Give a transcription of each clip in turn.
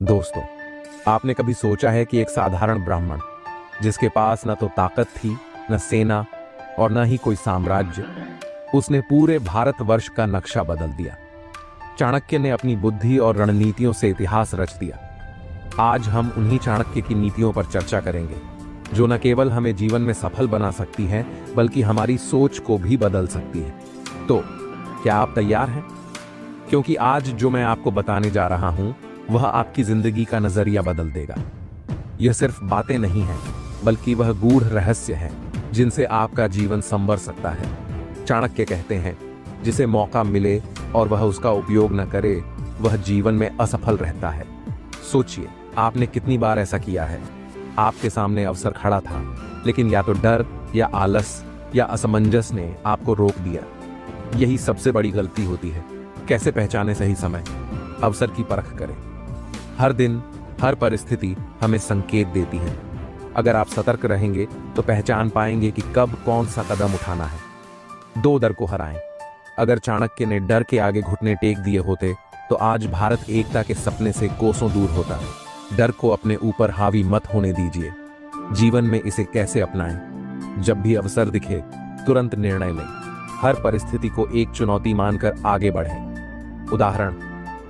दोस्तों, आपने कभी सोचा है कि एक साधारण ब्राह्मण जिसके पास न तो ताकत थी, न सेना और न ही कोई साम्राज्य, उसने पूरे भारतवर्ष का नक्शा बदल दिया। चाणक्य ने अपनी बुद्धि और रणनीतियों से इतिहास रच दिया। आज हम उन्हीं चाणक्य की नीतियों पर चर्चा करेंगे, जो न केवल हमें जीवन में सफल बना सकती हैं, बल्कि हमारी सोच को भी बदल सकती है। तो क्या आप तैयार हैं? क्योंकि आज जो मैं आपको बताने जा रहा हूं, वह आपकी जिंदगी का नजरिया बदल देगा। यह सिर्फ बातें नहीं हैं, बल्कि वह गूढ़ रहस्य हैं जिनसे आपका जीवन संवर सकता है। चाणक्य कहते हैं, जिसे मौका मिले और वह उसका उपयोग न करे, वह जीवन में असफल रहता है। सोचिए, आपने कितनी बार ऐसा किया है? आपके सामने अवसर खड़ा था, लेकिन या तो डर या आलस या असमंजस ने आपको रोक दिया। यही सबसे बड़ी गलती होती है। कैसे पहचाने सही समय? अवसर की परख करें। हर दिन, हर परिस्थिति हमें संकेत देती है। अगर आप सतर्क रहेंगे तो पहचान पाएंगे कि कब कौन सा कदम उठाना है। दो डर को हराएं। अगर चाणक्य ने डर के आगे घुटने टेक दिए होते, तो आज भारत एकता के सपने से कोसों दूर होता। डर को अपने ऊपर हावी मत होने दीजिए। जीवन में इसे कैसे अपनाएं? जब भी अवसर दिखे, तुरंत निर्णय लें। हर परिस्थिति को एक चुनौती मानकर आगे बढ़ें। उदाहरण,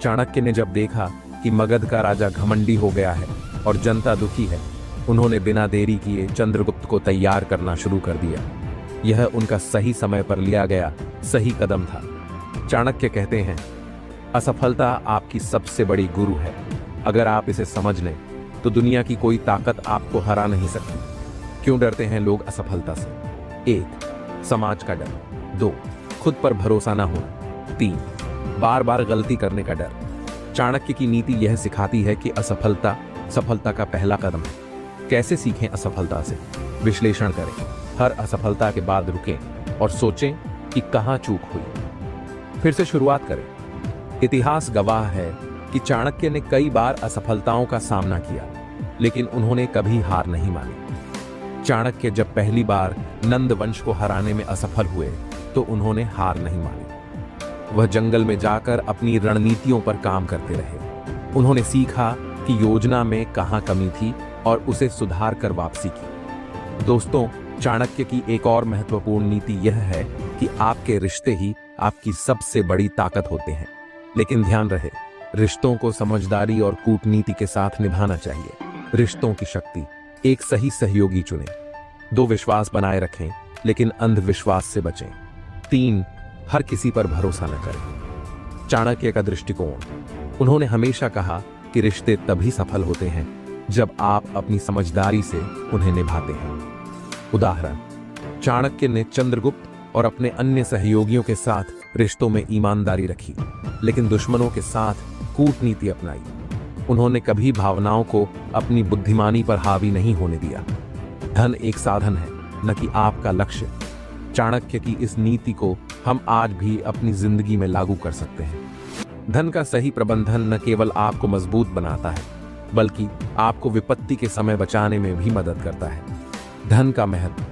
चाणक्य ने जब देखा कि मगध का राजा घमंडी हो गया है और जनता दुखी है, उन्होंने बिना देरी किए चंद्रगुप्त को तैयार करना शुरू कर दिया। यह उनका सही समय पर लिया गया सही कदम था। चाणक्य कहते हैं, असफलता आपकी सबसे बड़ी गुरु है। अगर आप इसे समझ लें, तो दुनिया की कोई ताकत आपको हरा नहीं सकती। क्यों डरते हैं लोग असफलता से? 1. समाज का डर। 2. खुद पर भरोसा न होना। 3. बार बार गलती करने का डर। चाणक्य की नीति यह सिखाती है कि असफलता सफलता का पहला कदम है। कैसे सीखें असफलता से? विश्लेषण करें। हर असफलता के बाद रुकें और सोचें कि कहां चूक हुई। फिर से शुरुआत करें। इतिहास गवाह है कि चाणक्य ने कई बार असफलताओं का सामना किया, लेकिन उन्होंने कभी हार नहीं मानी। चाणक्य जब पहली बार नंद वंश को हराने में असफल हुए, तो उन्होंने हार नहीं मानी। वह जंगल में जाकर अपनी रणनीतियों पर काम करते रहे। उन्होंने सीखा कि योजना में कहां कमी थी और उसे सुधार कर वापसी की। दोस्तों, चाणक्य की एक और महत्वपूर्ण नीति यह है कि आपके रिश्ते ही आपकी सबसे बड़ी ताकत होते हैं। लेकिन ध्यान रहे, रिश्तों को समझदारी और कूटनीति के साथ निभाना चाहिए। रिश्तों की शक्ति। एक सही सहयोगी चुनें। 2. विश्वास बनाए रखें, लेकिन अंधविश्वास से बचें। 3. हर किसी पर भरोसा न करें। चाणक्य का दृष्टिकोण। उन्होंने हमेशा कहा कि रिश्ते तभी सफल होते हैं जब आप अपनी समझदारी से उन्हें निभाते हैं। उदाहरण, चाणक्य ने चंद्रगुप्त और अपने अन्य सहयोगियों के साथ रिश्तों में ईमानदारी रखी, लेकिन दुश्मनों के साथ कूटनीति अपनाई। उन्होंने कभी भावनाओं को अपनी बुद्धिमानी पर हावी नहीं होने दिया। धन एक साधन है, न कि आपका लक्ष्य। चाणक्य की इस नीति को हम आज भी अपनी जिंदगी में लागू कर सकते हैं। धन का सही प्रबंधन न केवल आपको मजबूत बनाता है, बल्कि आपको विपत्ति के समय बचाने में भी मदद करता है। धन का महत्व।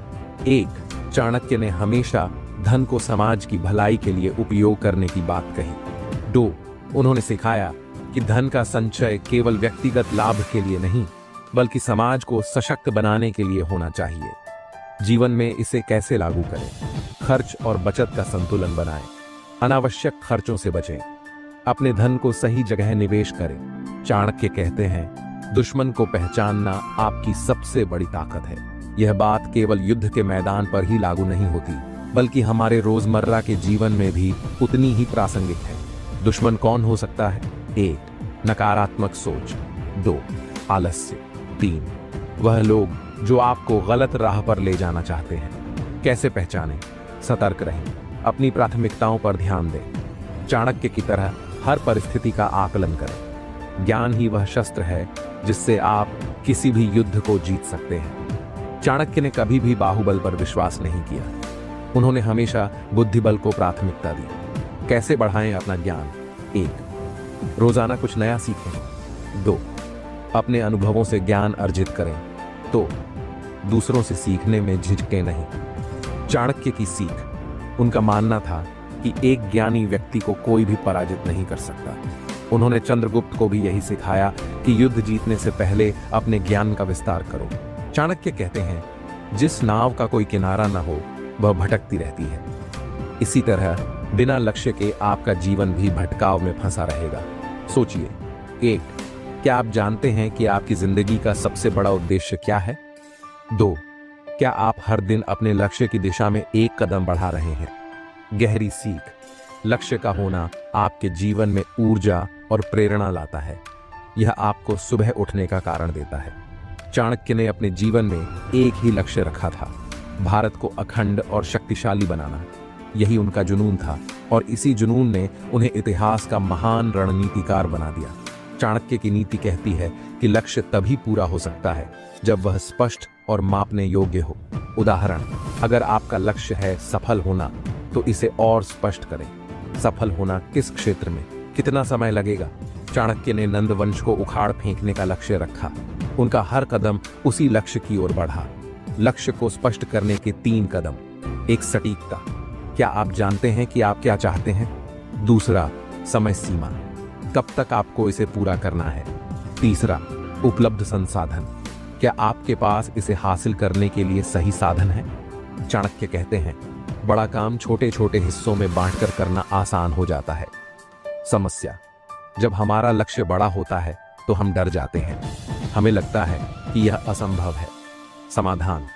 1. चाणक्य ने हमेशा धन को समाज की भलाई के लिए उपयोग करने की बात कही। 2. उन्होंने सिखाया कि धन का संचय केवल व्यक्तिगत लाभ के लिए नहीं, बल्कि समाज को सशक्त बनाने के लिए होना चाहिए। जीवन में इसे कैसे लागू करें? खर्च और बचत का संतुलन बनाएं। अनावश्यक खर्चों से बचें। अपने धन को सही जगह निवेश करें। चाणक्य कहते हैं, दुश्मन को पहचानना आपकी सबसे बड़ी ताकत है। यह बात केवल युद्ध के मैदान पर ही लागू नहीं होती, बल्कि हमारे रोजमर्रा के जीवन में भी उतनी ही प्रासंगिक है। दुश्मन कौन हो सकता है? 1. नकारात्मक सोच। 2. आलस्य। 3. वह लोग जो आपको गलत राह पर ले जाना चाहते हैं। कैसे पहचानें? सतर्क रहें। अपनी प्राथमिकताओं पर ध्यान दें। चाणक्य की तरह हर परिस्थिति का आकलन करें। ज्ञान ही वह शस्त्र है जिससे आप किसी भी युद्ध को जीत सकते हैं। चाणक्य ने कभी भी बाहुबल पर विश्वास नहीं किया। उन्होंने हमेशा बुद्धिबल को प्राथमिकता दी। कैसे बढ़ाएं अपना ज्ञान? 1. रोजाना कुछ नया सीखें। 2. अपने अनुभवों से ज्ञान अर्जित करें। तो दूसरों से सीखने में झिझकें नहीं। चाणक्य की सीख। उनका मानना था कि एक ज्ञानी व्यक्ति को कोई भी पराजित नहीं कर सकता। उन्होंने चंद्रगुप्त को भी यही सिखाया कि युद्ध जीतने से पहले अपने ज्ञान का विस्तार करो। चाणक्य कहते हैं, जिस नाव का कोई किनारा न हो वह भटकती रहती है। इसी तरह बिना लक्ष्य के आपका जीवन भी भटकाव में फंसा रहेगा। सोचिए, 1. क्या आप जानते हैं कि आपकी जिंदगी का सबसे बड़ा उद्देश्य क्या है? 2. क्या आप हर दिन अपने लक्ष्य की दिशा में एक कदम बढ़ा रहे हैं? गहरी सीख, लक्ष्य का होना आपके जीवन में ऊर्जा और प्रेरणा लाता है। यह आपको सुबह उठने का कारण देता है। चाणक्य ने अपने जीवन में एक ही लक्ष्य रखा था, भारत को अखंड और शक्तिशाली बनाना। यही उनका जुनून था और इसी जुनून ने उन्हें इतिहास का महान रणनीतिकार बना दिया। चाणक्य की नीति कहती है कि लक्ष्य तभी पूरा हो सकता है जब वह स्पष्ट और मापने योग्य हो। उदाहरण, अगर आपका लक्ष्य है सफल होना, तो इसे और स्पष्ट करें। सफल होना किस क्षेत्र में, कितना समय लगेगा? चाणक्य ने नंद वंश को उखाड़ फेंकने का लक्ष्य रखा। उनका हर कदम उसी लक्ष्य की ओर बढ़ा। लक्ष्य को स्पष्ट करने के 3 कदम। 1. सटीकता, क्या आप जानते हैं कि आप क्या चाहते हैं? 2. समय सीमा, कब तक आपको इसे पूरा करना है? 3. उपलब्ध संसाधन, क्या आपके पास इसे हासिल करने के लिए सही साधन है? चाणक्य कहते हैं, बड़ा काम छोटे छोटे हिस्सों में बांटकर करना आसान हो जाता है। समस्या, जब हमारा लक्ष्य बड़ा होता है तो हम डर जाते हैं। हमें लगता है कि यह असंभव है। समाधान,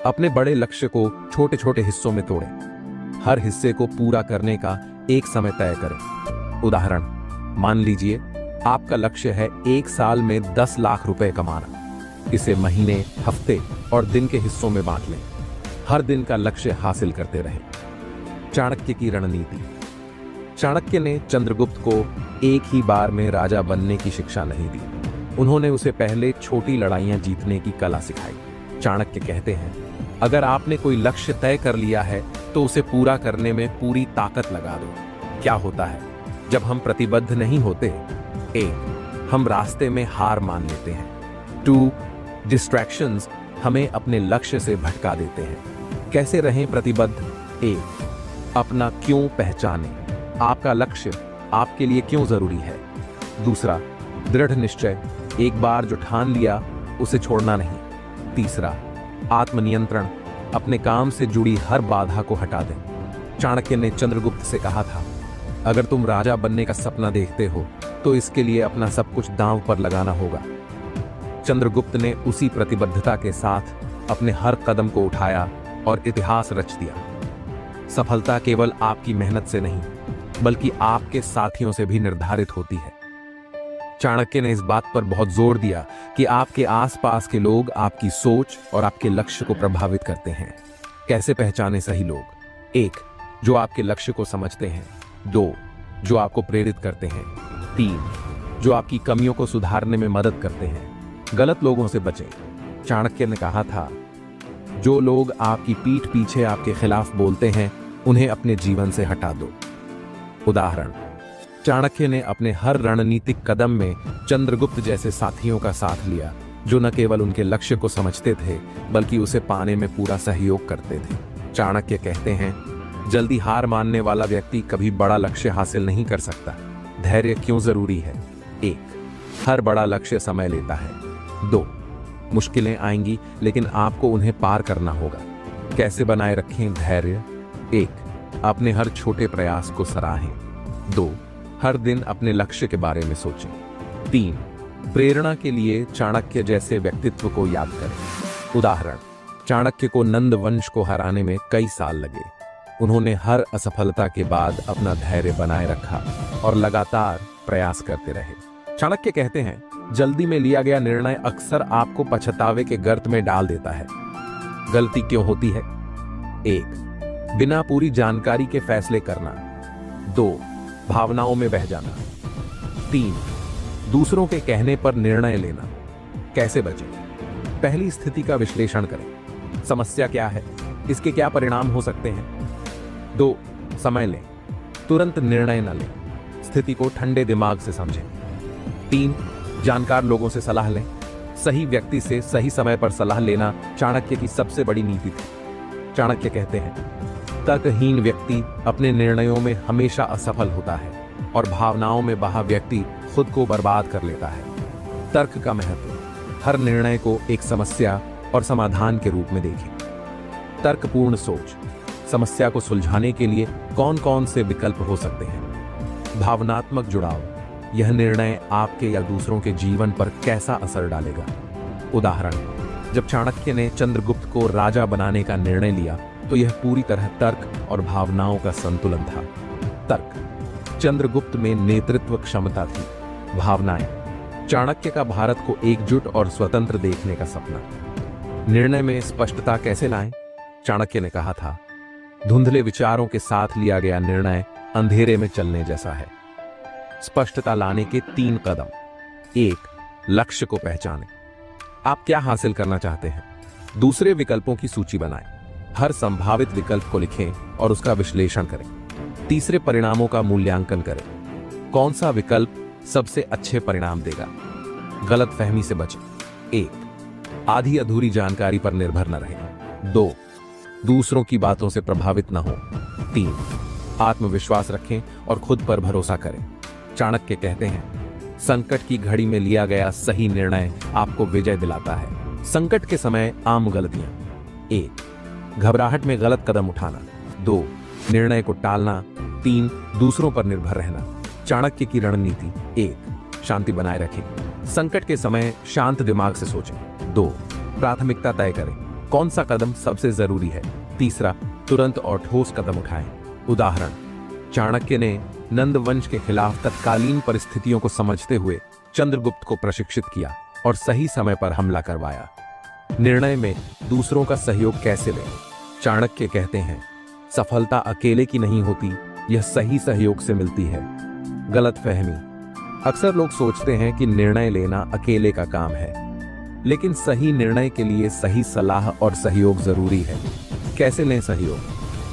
अपने बड़े लक्ष्य को छोटे छोटे हिस्सों में तोड़ें। हर हिस्से को पूरा करने का एक समय तय करें। उदाहरण, मान लीजिए आपका लक्ष्य है 1 साल में 10 लाख रुपए कमाना। इसे महीने, हफ्ते और दिन के हिस्सों में बांट लें। हर दिन का लक्ष्य हासिल करते रहें। चाणक्य की रणनीति, चाणक्य ने चंद्रगुप्त को एक ही बार में राजा बनने की शिक्षा नहीं दी। उन्होंने उसे पहले छोटी लड़ाइयां जीतने की कला सिखाई। चाणक्य कहते हैं, अगर आपने कोई लक्ष्य तय कर लिया है तो उसे पूरा करने में पूरी ताकत लगा दो। क्या होता है जब हम प्रतिबद्ध नहीं होते? 1. हम रास्ते में हार मान लेते हैं। 2. डिस्ट्रैक्शंस हमें अपने लक्ष्य से भटका देते हैं। कैसे रहें प्रतिबद्ध? 1. अपना क्यों पहचानें। आपका लक्ष्य आपके लिए क्यों जरूरी है? 2. दृढ़ निश्चय, एक बार जो ठान लिया उसे छोड़ना नहीं। 3. आत्मनियंत्रण, अपने काम से जुड़ी हर बाधा को हटा दें। चाणक्य ने चंद्रगुप्त से कहा था, अगर तुम राजा बनने का सपना देखते हो तो इसके लिए अपना सब कुछ दांव पर लगाना होगा। चंद्रगुप्त ने उसी प्रतिबद्धता के साथ अपने हर कदम को उठाया और इतिहास रच दिया। सफलता केवल आपकी मेहनत से नहीं, बल्कि आपके साथियों से भी निर्धारित होती है। चाणक्य ने इस बात पर बहुत जोर दिया कि आपके आसपास के लोग आपकी सोच और आपके लक्ष्य को प्रभावित करते हैं। कैसे पहचाने सही लोग? 1. जो आपके लक्ष्य को समझते हैं। 2. जो आपको प्रेरित करते हैं। 3. जो आपकी कमियों को सुधारने में मदद करते हैं। गलत लोगों से बचें। चाणक्य ने कहा था, जो लोग आपकी पीठ पीछे आपके खिलाफ बोलते हैं उन्हें अपने जीवन से हटा दो। उदाहरण, चाणक्य ने अपने हर रणनीतिक कदम में चंद्रगुप्त जैसे साथियों का साथ लिया, जो न केवल उनके लक्ष्य को समझते थे बल्कि उसे पाने में पूरा सहयोग करते थे। चाणक्य कहते हैं, जल्दी हार मानने वाला व्यक्ति कभी बड़ा लक्ष्य हासिल नहीं कर सकता। धैर्य क्यों जरूरी है? 1. हर बड़ा लक्ष्य समय लेता है। 2. मुश्किलें आएंगी लेकिन आपको उन्हें पार करना होगा। कैसे बनाए रखें धैर्य? 1. अपने हर छोटे प्रयास को सराहें। 2. हर दिन अपने लक्ष्य के बारे में सोचें। 3. प्रेरणा के लिए चाणक्य जैसे व्यक्तित्व को याद करें। उदाहरण, चाणक्य को नंद वंश को हराने में कई साल लगे। उन्होंने हर असफलता के बाद अपना धैर्य बनाए रखा और लगातार प्रयास करते रहे। चाणक्य कहते हैं, जल्दी में लिया गया निर्णय अक्सर आपको पछतावे के गर्त में डाल देता है। गलती क्यों होती है? 1. बिना पूरी जानकारी के फैसले करना। 2. भावनाओं में बह जाना। 3. दूसरों के कहने पर निर्णय लेना। कैसे बचें? पहली स्थिति का विश्लेषण करें। समस्या क्या है? इसके क्या परिणाम हो सकते हैं? 2. समय लें, तुरंत निर्णय न लें, स्थिति को ठंडे दिमाग से समझें। 3. जानकार लोगों से सलाह लें। सही व्यक्ति से सही समय पर सलाह लेना चाणक्य की सबसे बड़ी नीति थी। चाणक्य कहते हैं, तर्कहीन व्यक्ति अपने निर्णयों में हमेशा असफल होता है और भावनाओं में बहा व्यक्ति खुद को बर्बाद कर लेता है। तर्क का महत्व। हर निर्णय को एक समस्या और समाधान के रूप में देखें। तर्कपूर्ण सोच। समस्या को सुलझाने के लिए कौन कौन से विकल्प हो सकते हैं। भावनात्मक जुड़ाव। यह निर्णय आपके या दूसरों के जीवन पर कैसा असर डालेगा। उदाहरण, जब चाणक्य ने चंद्रगुप्त को राजा बनाने का निर्णय लिया तो यह पूरी तरह तर्क और भावनाओं का संतुलन था। तर्क। चंद्रगुप्त में नेतृत्व क्षमता थी। भावनाएं। चाणक्य का भारत को एकजुट और स्वतंत्र देखने का सपना। निर्णय में स्पष्टता कैसे लाएं? चाणक्य ने कहा था, धुंधले विचारों के साथ लिया गया निर्णय अंधेरे में चलने जैसा है। स्पष्टता लाने के 3 कदम। 1. लक्ष्य को पहचानें। आप क्या हासिल करना चाहते हैं? दूसरे विकल्पों की सूची बनाएं। हर संभावित विकल्प को लिखें और उसका विश्लेषण करें। तीसरे परिणामों का मूल्यांकन करें। कौन सा विकल्प सबसे अच्छे परिणाम देगा? गलतफहमी से बचें। 1. आधी अधूरी जानकारी पर निर्भर न रहें। 2. दूसरों की बातों से प्रभावित न हो। 3. आत्मविश्वास रखें और खुद पर भरोसा करें। चाणक्य कहते हैं, संकट की घड़ी में लिया गया सही निर्णय आपको विजय दिलाता है। संकट के समय आम गलतियां। 1. घबराहट में गलत कदम उठाना। 2. निर्णय को टालना। 3. दूसरों पर निर्भर रहना। चाणक्य की रणनीति। 1. शांति बनाए रखें। संकट के समय शांत दिमाग से सोचें। 2. प्राथमिकता तय करें। कौन सा कदम सबसे जरूरी है? तीसरा, तुरंत और ठोस कदम उठाएं। उदाहरण, चाणक्य ने नंद वंश के खिलाफ तत्कालीन परिस्थितियों को समझते हुए चंद्रगुप्त को प्रशिक्षित किया और सही समय पर हमला करवाया। निर्णय में दूसरों का सहयोग कैसे लें? चाणक्य कहते हैं, सफलता अकेले की नहीं होती, यह सही सहयोग से मिलती है। गलतफहमी। अक्सर लोग सोचते हैं कि निर्णय लेना अकेले का काम है, लेकिन सही निर्णय के लिए सही सलाह और सहयोग जरूरी है। कैसे लें सहयोग?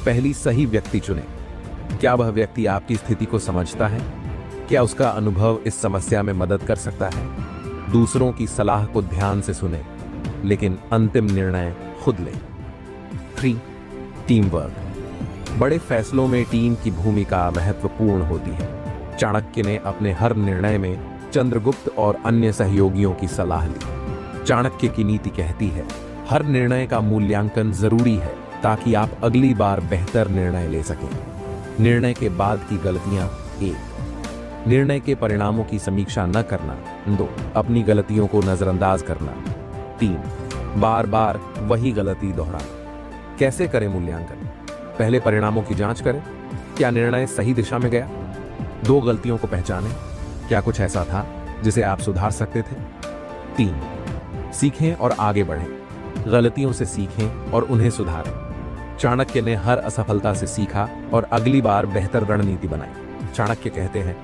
पहली, सही व्यक्ति चुनें। क्या वह व्यक्ति आपकी स्थिति को समझता है? क्या उसका अनुभव इस समस्या में मदद कर सकता है? दूसरों की सलाह को ध्यान से सुनें, लेकिन अंतिम निर्णय खुद लें। 3. Team work. बड़े फैसलों में टीम की भूमिका महत्वपूर्ण होती है। चाणक्य ने अपने हर निर्णय में चंद्रगुप्त और अन्य सहयोगियों की सलाह ली। चाणक्य की नीति कहती है, हर निर्णय का मूल्यांकन जरूरी है ताकि आप अगली बार बेहतर निर्णय ले सकें। निर्णय के बाद की गलतियां। 1. निर्णय के परिणामों की समीक्षा न करना। 2. अपनी गलतियों को नजरअंदाज करना। 3. बार बार वही गलती दोहराना। कैसे करें मूल्यांकन? पहले परिणामों की जांच करें। क्या निर्णय सही दिशा में गया? 2 गलतियों को पहचानें। क्या कुछ ऐसा था जिसे आप सुधार सकते थे? 3. सीखें और आगे बढ़ें। गलतियों से सीखें और उन्हें सुधारें। चाणक्य ने हर असफलता से सीखा और अगली बार बेहतर रणनीति बनाई। चाणक्य कहते हैं,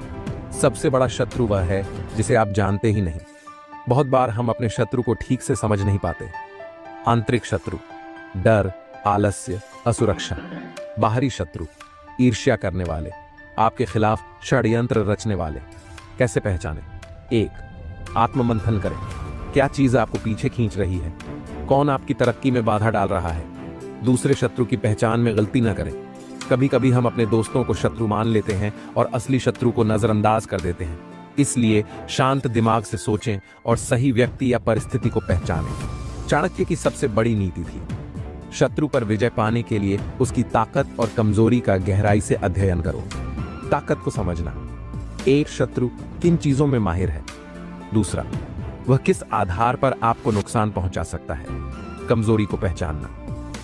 सबसे बड़ा शत्रु वह है जिसे आप जानते ही नहीं। बहुत बार हम अपने शत्रु को ठीक से समझ नहीं पाते। आंतरिक शत्रु, डर, आलस्य, असुरक्षा। बाहरी शत्रु, ईर्ष्या करने वाले, आपके खिलाफ षड्यंत्र रचने वाले। कैसे पहचानें? 1. आत्ममंथन करें। क्या चीज आपको पीछे खींच रही है? कौन आपकी तरक्की में बाधा डाल रहा है? दूसरे शत्रु की पहचान में गलती न करें। कभी कभी हम अपने दोस्तों को शत्रु मान लेते हैं और असली शत्रु को नजरअंदाज कर देते हैं। इसलिए शांत दिमाग से सोचें और सही व्यक्ति या परिस्थिति को पहचानें। चाणक्य की सबसे बड़ी नीति थी, शत्रु पर विजय पाने के लिए उसकी ताकत और कमजोरी का गहराई से अध्ययन करो। ताकत को समझना। एक शत्रु किन चीजों में माहिर है? दूसरा, वह किस आधार पर आपको नुकसान पहुंचा सकता है? कमजोरी को पहचानना।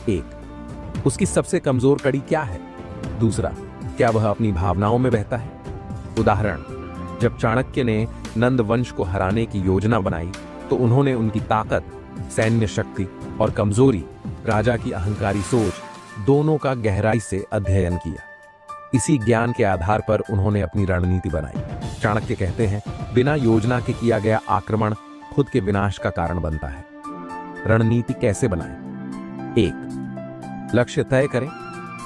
1. उसकी सबसे कमजोर कड़ी क्या है? दूसरा, क्या वह अपनी भावनाओं में बहता है? उदाहरण, जब चाणक्य ने नंद वंश को हराने की योजना बनाई तो उन्होंने उनकी ताकत, सैन्य शक्ति और कमजोरी, राजा की अहंकारी सोच, दोनों का गहराई से अध्ययन किया। इसी ज्ञान के आधार पर उन्होंने अपनी रणनीति बनाई। चाणक्य कहते हैं, बिना योजना के किया गया आक्रमण खुद के विनाश का कारण बनता है। रणनीति कैसे बनाएं? 1. लक्ष्य तय करें।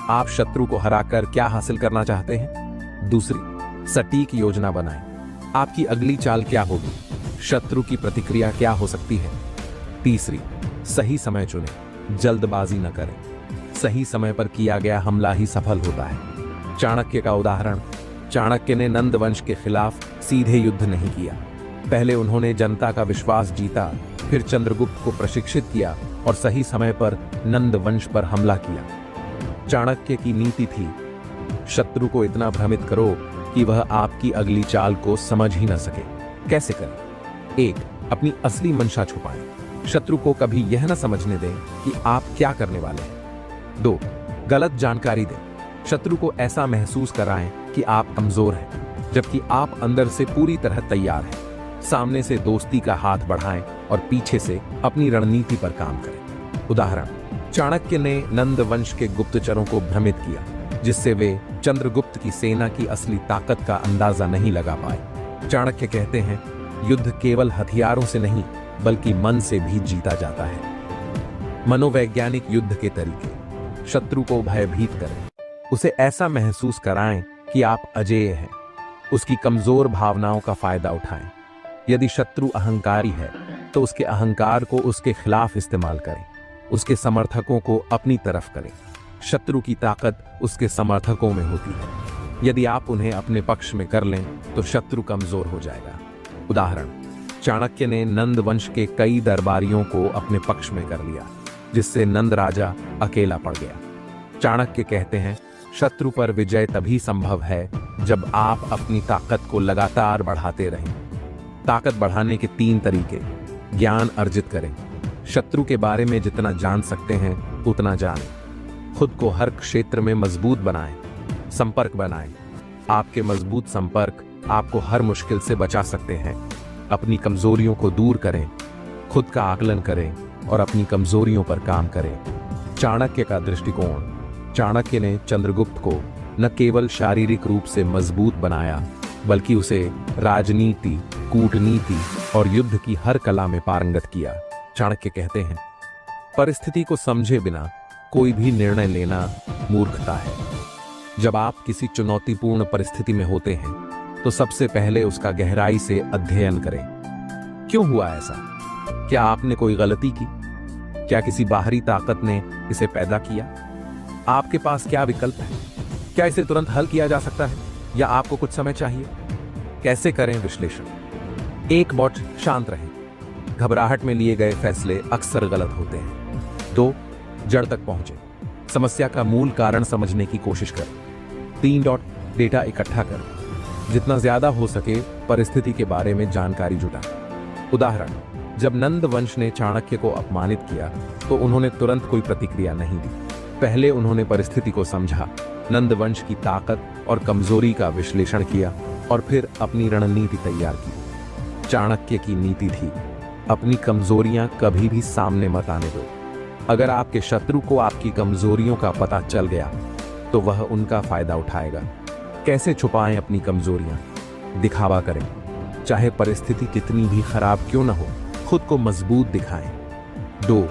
आप शत्रु को हराकर क्या हासिल करना चाहते हैं? दूसरी, सटीक योजना बनाएं। आपकी अगली चाल क्या होगी? शत्रु की प्रतिक्रिया क्या हो सकती है? तीसरी, सही समय चुनें। जल्दबाजी न करें। सही समय पर किया गया हमला ही सफल होता है। चाणक्य का उदाहरण, चाणक्य ने नंद वंश के खिलाफ सीधे युद्ध नहीं किया। पहले उन्होंने जनता का विश्वास जीता, फिर चंद्रगुप्त को प्रशिक्षित किया और सही समय पर नंद वंश पर हमला किया। चाणक्य की नीति थी, शत्रु को इतना भ्रमित करो कि वह आपकी अगली चाल को समझ ही न सके। कैसे करें? 1. अपनी असली मंशा छुपाएं। शत्रु को कभी यह न समझने दें कि आप क्या करने वाले हैं। 2. गलत जानकारी दें। शत्रु को ऐसा महसूस कराएं कि आप कमजोर हैं, जबकि आप अंदर से पूरी तरह तैयार हैं। सामने से दोस्ती का हाथ बढ़ाएं और पीछे से अपनी रणनीति पर काम करें। उदाहरण, चाणक्य ने नंद वंश के गुप्तचरों को भ्रमित किया, जिससे वे चंद्रगुप्त की सेना की असली ताकत का अंदाजा नहीं लगा पाए। चाणक्य कहते हैं, युद्ध केवल हथियारों से नहीं बल्कि मन से भी जीता जाता है। मनोवैज्ञानिक युद्ध के तरीके। शत्रु को भयभीत करें, उसे ऐसा महसूस कराएं कि आप अजेय हैं। उसकी कमजोर भावनाओं का फायदा उठाएं। यदि शत्रु अहंकारी है तो उसके अहंकार को उसके खिलाफ इस्तेमाल करें। उसके समर्थकों को अपनी तरफ करें। शत्रु की ताकत उसके समर्थकों में होती है। यदि आप उन्हें अपने पक्ष में कर लें तो शत्रु कमजोर हो जाएगा। उदाहरण, चाणक्य ने नंद वंश के कई दरबारियों को अपने पक्ष में कर लिया, जिससे नंद राजा अकेला पड़ गया। चाणक्य कहते हैं, शत्रु पर विजय तभी संभव है जब आप अपनी ताकत को लगातार बढ़ाते रहें। ताकत बढ़ाने के 3 तरीके। ज्ञान अर्जित करें। शत्रु के बारे में जितना जान सकते हैं उतना जानें। खुद को हर क्षेत्र में मजबूत बनाएं। संपर्क बनाएं। आपके मजबूत संपर्क आपको हर मुश्किल से बचा सकते हैं। अपनी कमजोरियों को दूर करें। खुद का आकलन करें और अपनी कमजोरियों पर काम करें। चाणक्य का दृष्टिकोण। चाणक्य ने चंद्रगुप्त को न केवल शारीरिक रूप से मजबूत बनाया, बल्कि उसे राजनीति, कूटनीति और युद्ध की हर कला में पारंगत किया। चाणक्य कहते हैं, परिस्थिति को समझे बिना कोई भी निर्णय लेना मूर्खता है। जब आप किसी चुनौतीपूर्ण परिस्थिति में होते हैं तो सबसे पहले उसका गहराई से अध्ययन करें। क्यों हुआ ऐसा? क्या आपने कोई गलती की? क्या किसी बाहरी ताकत ने इसे पैदा किया? आपके पास क्या विकल्प है? क्या इसे तुरंत हल किया जा सकता है या आपको कुछ समय चाहिए? कैसे करें विश्लेषण? 1. शांत रहें। घबराहट में लिए गए फैसले अक्सर गलत होते हैं। 2. जड़ तक पहुंचे। समस्या का मूल कारण समझने की कोशिश करें। 3. डेटा इकट्ठा करें। जितना ज्यादा हो सके परिस्थिति के बारे में जानकारी जुटाएं। उदाहरण, जब नंद वंश ने चाणक्य को अपमानित किया तो उन्होंने तुरंत कोई प्रतिक्रिया नहीं दी। पहले उन्होंने परिस्थिति को समझा, नंद वंश की ताकत और कमजोरी का विश्लेषण किया और फिर अपनी रणनीति तैयार की। चाणक्य की नीति थी, अपनी कमजोरियां कभी भी सामने मत आने दो। अगर आपके शत्रु को आपकी कमजोरियों का पता चल गया तो वह उनका फायदा उठाएगा। कैसे छुपाएं अपनी कमजोरियां? दिखावा करें। चाहे परिस्थिति कितनी भी खराब क्यों न हो, खुद को मजबूत दिखाएं। 2.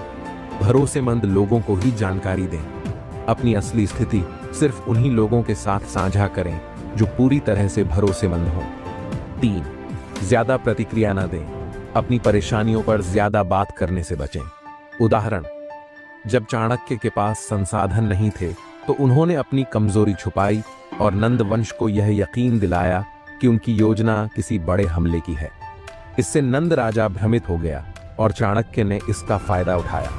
भरोसेमंद लोगों को ही जानकारी दें। अपनी असली स्थिति सिर्फ उन्हीं लोगों के साथ साझा करें जो पूरी तरह से भरोसेमंद हों। 3. ज्यादा प्रतिक्रिया न दें। अपनी परेशानियों पर ज्यादा बात करने से बचें। उदाहरण, जब चाणक्य के पास संसाधन नहीं थे तो उन्होंने अपनी कमजोरी छुपाई और नंद वंश को यह यकीन दिलाया कि उनकी योजना किसी बड़े हमले की है। इससे नंद राजा भ्रमित हो गया और चाणक्य ने इसका फायदा उठाया।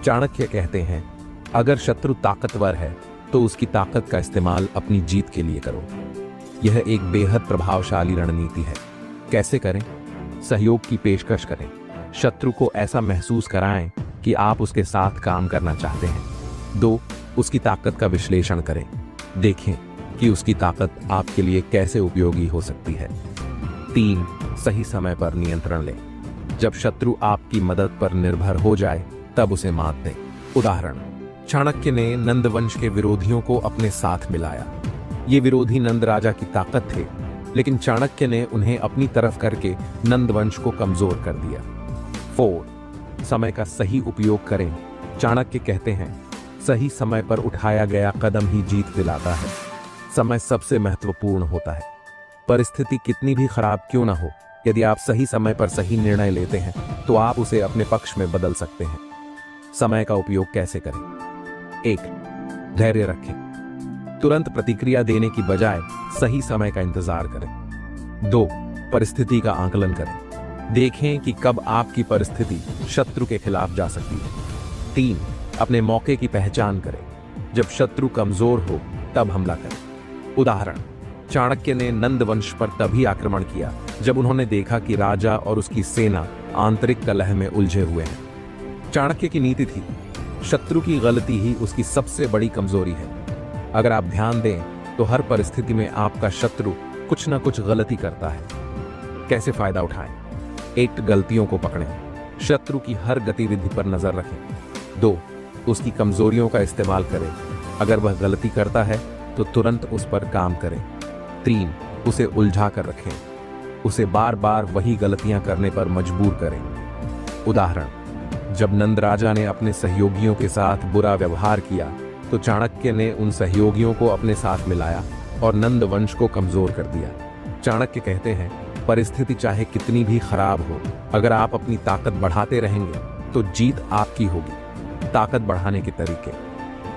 चाणक्य कहते हैं, अगर शत्रु ताकतवर है तो उसकी ताकत का इस्तेमाल अपनी जीत के लिए करो। यह एक बेहद प्रभावशाली रणनीति है। कैसे करें? सहयोग की पेशकश करें। शत्रु को ऐसा महसूस कराएं कि आप उसके साथ काम करना चाहते हैं। 2. उसकी ताकत का विश्लेषण करें। देखें कि उसकी ताकत आपके लिए कैसे उपयोगी हो सकती है। 3. सही समय पर नियंत्रण लें। जब शत्रु आपकी मदद पर निर्भर हो जाए तब उसे मात दें। उदाहरण, चाणक्य ने नंद वंश के विरोधियों को अपने साथ मिलाया। ये विरोधी नंद राजा की ताकत थे, लेकिन चाणक्य ने उन्हें अपनी तरफ करके नंद वंश को कमजोर कर दिया। 4. समय का सही उपयोग करें। चाणक्य कहते हैं, सही समय पर उठाया गया कदम ही जीत दिलाता है। समय सबसे महत्वपूर्ण होता है। परिस्थिति कितनी भी खराब क्यों ना हो, यदि आप सही समय पर सही निर्णय लेते हैं तो आप उसे अपने पक्ष में बदल सकते हैं। समय का उपयोग कैसे करें? 1. धैर्य रखें। तुरंत प्रतिक्रिया देने की बजाय सही समय का इंतजार करें। 2. परिस्थिति का आकलन करें। देखें कि कब आपकी परिस्थिति शत्रु के खिलाफ जा सकती है। 3. अपने मौके की पहचान करें। जब शत्रु कमजोर हो तब हमला करें। उदाहरण, चाणक्य ने नंद वंश पर तभी आक्रमण किया जब उन्होंने देखा कि राजा और उसकी सेना आंतरिक कलह में उलझे हुए हैं। चाणक्य की नीति थी, शत्रु की गलती ही उसकी सबसे बड़ी कमजोरी है। अगर आप ध्यान दें तो हर परिस्थिति में आपका शत्रु कुछ ना कुछ गलती करता है। कैसे फायदा उठाएं? 1. गलतियों को पकड़ें। शत्रु की हर गतिविधि पर नजर रखें। 2. उसकी कमजोरियों का इस्तेमाल करें। अगर वह गलती करता है तो तुरंत उस पर काम करें। 3. उसे उलझा कर रखें। उसे बार बार वही गलतियां करने पर मजबूर करें। उदाहरण, जब नंद राजा ने अपने सहयोगियों के साथ बुरा व्यवहार किया तो चाणक्य ने उन सहयोगियों को अपने साथ मिलाया और नंद वंश को कमजोर कर दिया। चाणक्य कहते हैं, परिस्थिति चाहे कितनी भी खराब हो, अगर आप अपनी ताकत बढ़ाते रहेंगे तो जीत आपकी होगी। ताकत बढ़ाने के तरीके।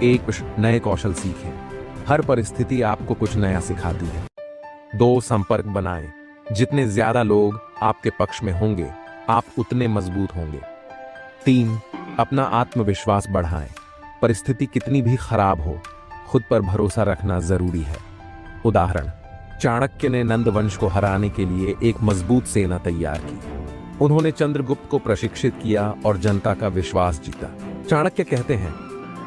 1. नए कौशल सीखें। हर परिस्थिति आपको कुछ नया सिखाती है। 2. संपर्क बनाएं। जितने ज्यादा लोग आपके पक्ष में होंगे, आप उतने मजबूत होंगे। 3. अपना आत्मविश्वास बढ़ाएं। परिस्थिति कितनी भी खराब हो, खुद पर भरोसा रखना जरूरी है। उदाहरण, चाणक्य ने नंद वंश को हराने के लिए एक मजबूत सेना तैयार की। उन्होंने चंद्रगुप्त को प्रशिक्षित किया और जनता का विश्वास जीता। चाणक्य कहते हैं,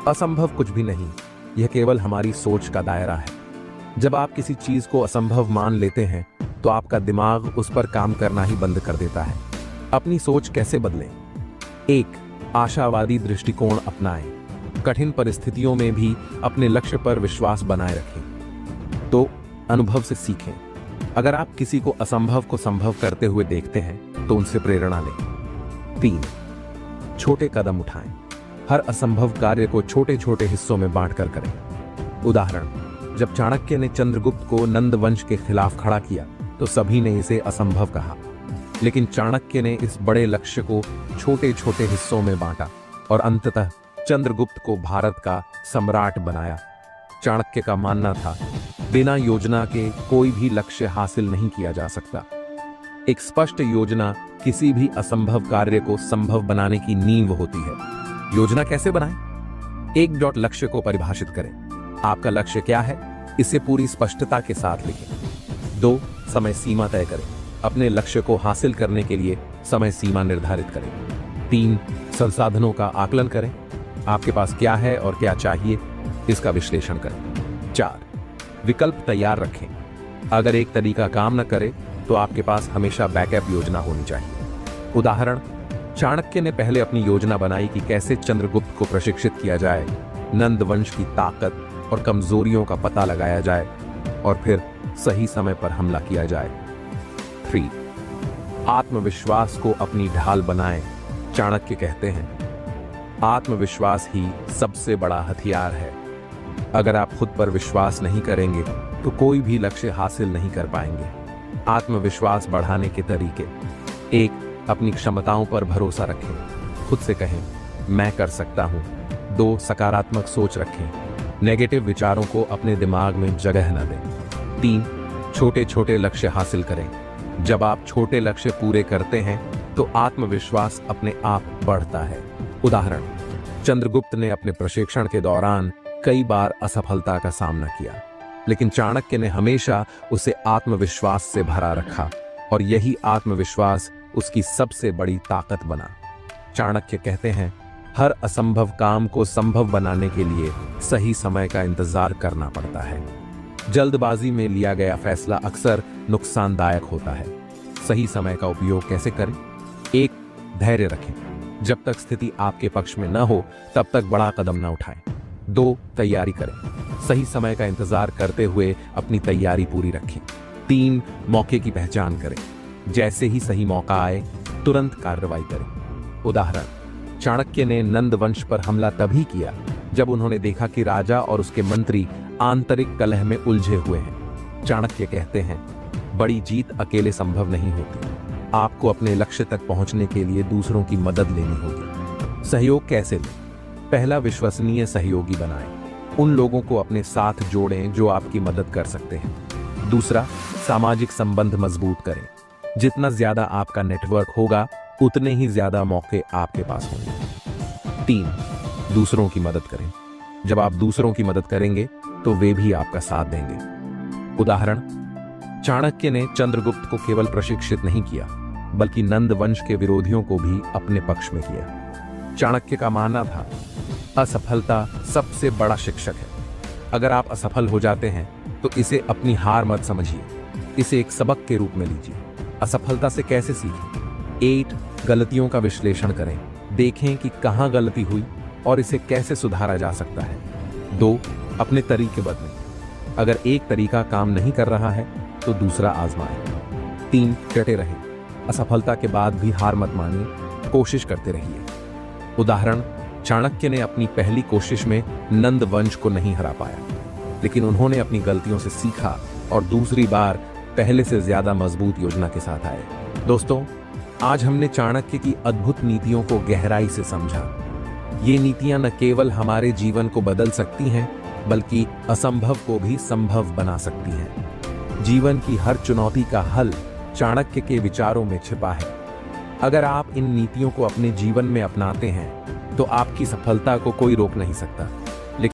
असंभव कुछ भी नहीं, यह केवल हमारी सोच का दायरा है। जब आप किसी चीज को असंभव मान लेते हैं तो आपका दिमाग उस पर काम करना ही बंद कर देता है। अपनी सोच कैसे बदलें? 1. आशावादी दृष्टिकोण अपनाएं। कठिन परिस्थितियों में भी अपने लक्ष्य पर विश्वास बनाए रखें। 2. अनुभव से सीखें। अगर आप किसी को असंभव को संभव करते हुए देखते हैं तो उनसे प्रेरणा लें। 3. छोटे कदम उठाएं। हर असंभव कार्य को छोटे छोटे हिस्सों में बांटकर करें। उदाहरण, जब चाणक्य ने चंद्रगुप्त को नंद वंश के खिलाफ खड़ा किया तो सभी ने इसे असंभव कहा, लेकिन चाणक्य ने इस बड़े लक्ष्य को छोटे छोटे हिस्सों में बांटा और अंततः चंद्रगुप्त को भारत का सम्राट बनाया। चाणक्य का मानना था, बिना योजना के कोई भी लक्ष्य हासिल नहीं किया जा सकता। एक स्पष्ट योजना किसी भी असंभव कार्य को संभव बनाने की नींव होती है। योजना कैसे बनाएं? 1. लक्ष्य को परिभाषित करें। आपका लक्ष्य क्या है, इसे पूरी स्पष्टता के साथ लिखें। 2. समय सीमा तय करें। अपने लक्ष्य को हासिल करने के लिए समय सीमा निर्धारित करें। 3. संसाधनों का आकलन करें। आपके पास क्या है और क्या चाहिए, इसका विश्लेषण करें। 4. विकल्प तैयार रखें। अगर एक तरीका काम न करे तो आपके पास हमेशा बैकअप योजना होनी चाहिए। उदाहरण, चाणक्य ने पहले अपनी योजना बनाई कि कैसे चंद्रगुप्त को प्रशिक्षित किया जाए, नंद वंश की ताकत और कमजोरियों का पता लगाया जाए और फिर सही समय पर हमला किया जाए। 3. आत्मविश्वास को अपनी ढाल बनाएं। चाणक्य कहते हैं, आत्मविश्वास ही सबसे बड़ा हथियार है। अगर आप खुद पर विश्वास नहीं करेंगे तो कोई भी लक्ष्य हासिल नहीं कर पाएंगे। आत्मविश्वास बढ़ाने के तरीके। 1. अपनी क्षमताओं पर भरोसा रखें। खुद से कहें, मैं कर सकता हूं। 2. सकारात्मक सोच रखें। नेगेटिव विचारों को अपने दिमाग में जगह न दें। 3. छोटे छोटे लक्ष्य हासिल करें। जब आप छोटे लक्ष्य पूरे करते हैं तो आत्मविश्वास अपने आप बढ़ता है। उदाहरण, चंद्रगुप्त ने अपने प्रशिक्षण के दौरान कई बार असफलता का सामना किया, लेकिन चाणक्य ने हमेशा उसे आत्मविश्वास से भरा रखा और यही आत्मविश्वास उसकी सबसे बड़ी ताकत बना। चाणक्य कहते हैं, हर असंभव काम को संभव बनाने के लिए सही समय का इंतजार करना पड़ता है। जल्दबाजी में लिया गया फैसला अक्सर नुकसानदायक होता है। सही समय का उपयोग कैसे करें? 1. धैर्य रखें। जब तक स्थिति आपके पक्ष में न हो तब तक बड़ा कदम न उठाएं। 2. तैयारी करें। सही समय का इंतजार करते हुए अपनी तैयारी पूरी रखें। 3. मौके की पहचान करें। जैसे ही सही मौका आए तुरंत कार्रवाई करें। उदाहरण, चाणक्य ने नंद वंश पर हमला तभी किया जब उन्होंने देखा कि राजा और उसके मंत्री आंतरिक कलह में उलझे हुए हैं। चाणक्य कहते हैं, बड़ी जीत अकेले संभव नहीं होती। आपको अपने लक्ष्य तक पहुंचने के लिए दूसरों की मदद लेनी होगी। सहयोग कैसे लें? पहला, विश्वसनीय सहयोगी बनाएं। उन लोगों को अपने साथ जोड़ें जो आपकी मदद कर सकते हैं। दूसरा, सामाजिक संबंध मजबूत करें। जितना ज्यादा आपका नेटवर्क होगा उतने ही ज्यादा मौके आपके पास होंगे। 3, दूसरों की मदद करें। जब आप दूसरों की मदद करेंगे तो वे भी आपका साथ देंगे। उदाहरण, चाणक्य ने चंद्रगुप्त को केवल प्रशिक्षित नहीं किया बल्कि नंद वंश के विरोधियों को भी अपने पक्ष में किया। चाणक्य का मानना था, असफलता सबसे बड़ा शिक्षक है। अगर आप असफल हो जाते हैं तो इसे अपनी हार मत समझिए, इसे एक सबक के रूप में लीजिए। असफलता से कैसे सीखें? 8, गलतियों का विश्लेषण करें। देखें कि कहां गलती हुई और इसे कैसे सुधारा जा सकता है। 2, अपने तरीके बदलें। अगर एक तरीका काम नहीं कर रहा है तो दूसरा आजमाएं। 3, डटे रहें। असफलता के बाद भी हार मत मानिए, कोशिश करते रहिए। उदाहरण, चाणक्य ने अपनी पहली कोशिश में नंद वंश को नहीं हरा पाया, लेकिन उन्होंने अपनी गलतियों से सीखा और दूसरी बार पहले से ज्यादा मजबूत योजना के साथ आए। दोस्तों, आज हमने चाणक्य की अद्भुत नीतियों को गहराई से समझा। ये नीतियां न केवल हमारे जीवन को बदल सकती हैं, बल्कि असंभव को भी संभव बना सकती हैं। जीवन की हर चुनौती का हल चाणक्य के विचारों में छिपा है। अगर आप इन नीतियों को अपने जीवन में अपनाते हैं तो आपकी सफलता को कोई रोक नहीं सकता।